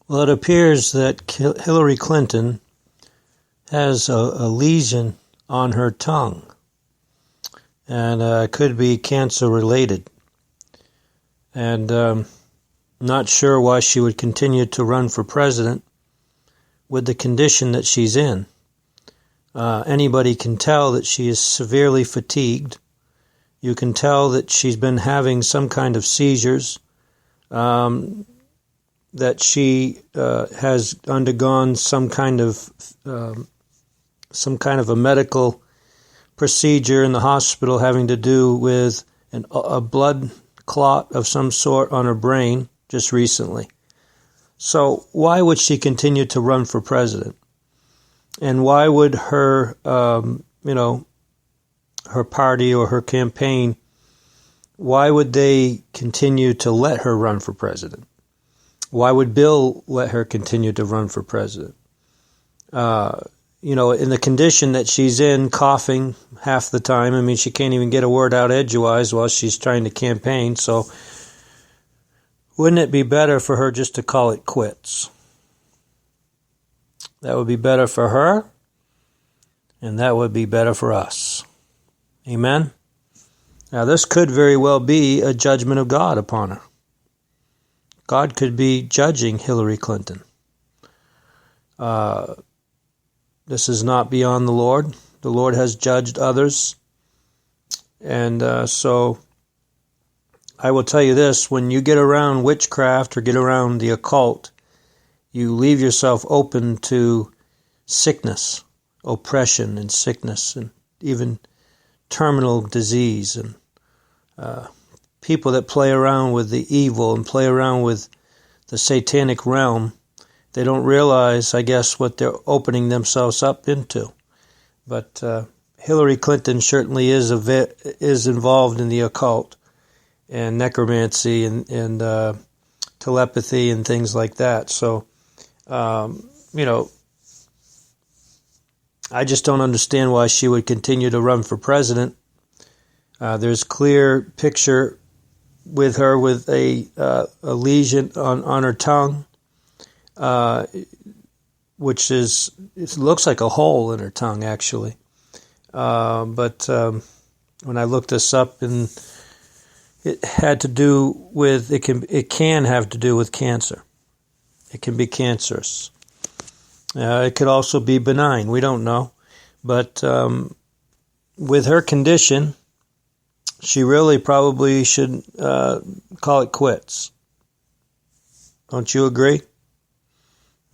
Well, it appears that Hillary Clinton has a lesion on her tongue, and could be cancer-related. And not sure why she would continue to run for president with the condition that she's in. Anybody can tell that she is severely fatigued. You can tell that she's been having some kind of seizures, that she has undergone some kind of a medical procedure in the hospital having to do with a blood clot of some sort on her brain just recently. So why would she continue to run for president? And why would her, her party or her campaign, why would they continue to let her run for president? Why would Bill let her continue to run for president? In the condition that she's in, coughing half the time. I mean, she can't even get a word out edgewise while she's trying to campaign. So wouldn't it be better for her just to call it quits? That would be better for her, and that would be better for us. Amen? Now, this could very well be a judgment of God upon her. God could be judging Hillary Clinton. This is not beyond the Lord. The Lord has judged others. And so I will tell you this, when you get around witchcraft or get around the occult, you leave yourself open to sickness, oppression and sickness, and even terminal disease, and people that play around with the evil and play around with the satanic realm. They don't realize, I guess, what they're opening themselves up into. But Hillary Clinton certainly is involved in the occult and necromancy and telepathy and things like that. So, I just don't understand why she would continue to run for president. There's clear picture with her with a lesion on her tongue, which it looks like a hole in her tongue, actually. But when I looked this up, and it had to do with, it can have to do with cancer. It can be cancerous. It could also be benign. We don't know. But with her condition, she really probably should call it quits. Don't you agree?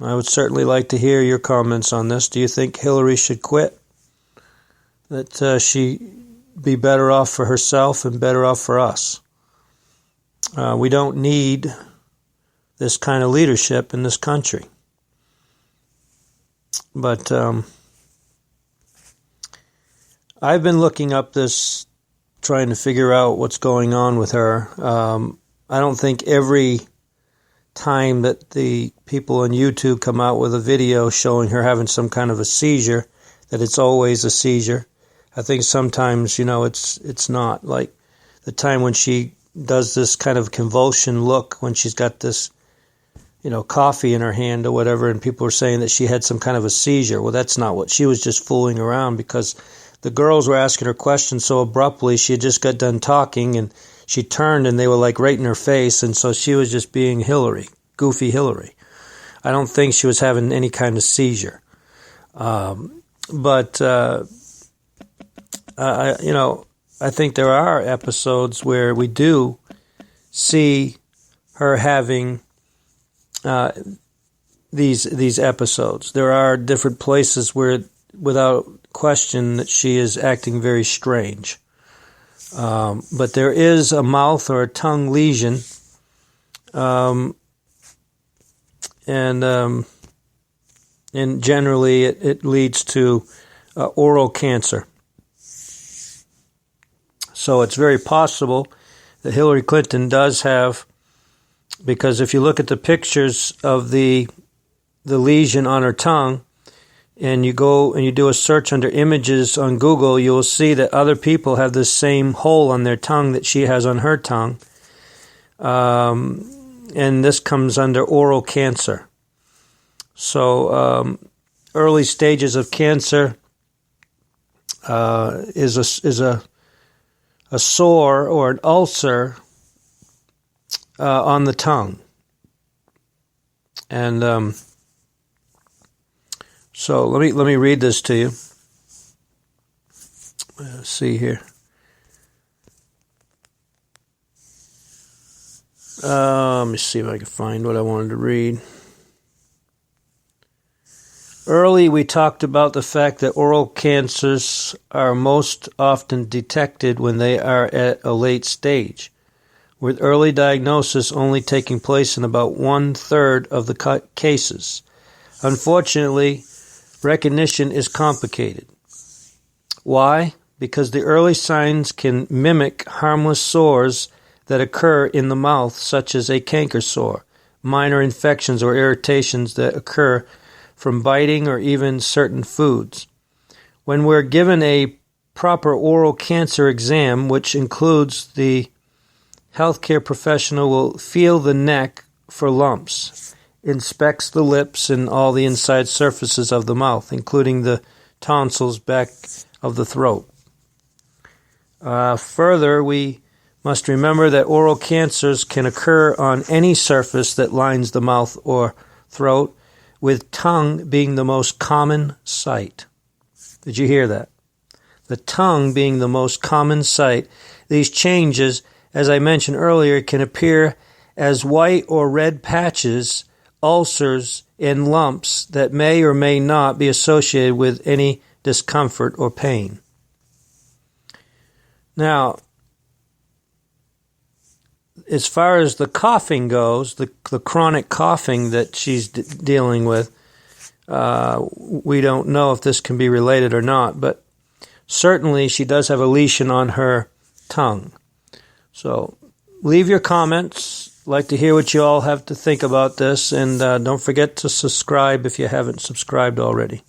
I would certainly like to hear your comments on this. Do you think Hillary should quit? That she be better off for herself and better off for us? We don't need this kind of leadership in this country. But I've been looking up this, trying to figure out what's going on with her. I don't think every time that the people on YouTube come out with a video showing her having some kind of a seizure, that it's always a seizure. I think sometimes, it's not. Like the time when she does this kind of convulsion look when she's got this, coffee in her hand or whatever, and people are saying that she had some kind of a seizure. Well, that's not what. She was just fooling around because the girls were asking her questions so abruptly. She had just got done talking, and she turned, and they were like right in her face, and so she was just being Hillary, goofy Hillary. I don't think she was having any kind of seizure. But I think there are episodes where we do see her having these episodes. There are different places where, without question, that she is acting very strange. But there is a mouth or a tongue lesion, and generally it leads to oral cancer. So it's very possible that Hillary Clinton does have, because if you look at the pictures of the lesion on her tongue, and you go and you do a search under images on Google, you will see that other people have the same hole on their tongue that she has on her tongue. And this comes under oral cancer. So early stages of cancer is a sore or an ulcer on the tongue. And so let me read this to you. Let's see here. Let me see if I can find what I wanted to read. Early, we talked about the fact that oral cancers are most often detected when they are at a late stage, with early diagnosis only taking place in about 1/3 of the cases. Unfortunately, recognition is complicated. Why? Because the early signs can mimic harmless sores that occur in the mouth, such as a canker sore, minor infections or irritations that occur from biting or even certain foods. When we're given a proper oral cancer exam, which includes the healthcare professional will feel the neck for lumps, inspects the lips and all the inside surfaces of the mouth, including the tonsils back of the throat. Further, we must remember that oral cancers can occur on any surface that lines the mouth or throat, with tongue being the most common site. Did you hear that? The tongue being the most common site. These changes, as I mentioned earlier, can appear as white or red patches, ulcers, and lumps that may or may not be associated with any discomfort or pain. Now, as far as the coughing goes, the chronic coughing that she's dealing with, we don't know if this can be related or not, but certainly she does have a lesion on her tongue. So leave your comments. I'd like to hear what you all have to think about this, and don't forget to subscribe if you haven't subscribed already.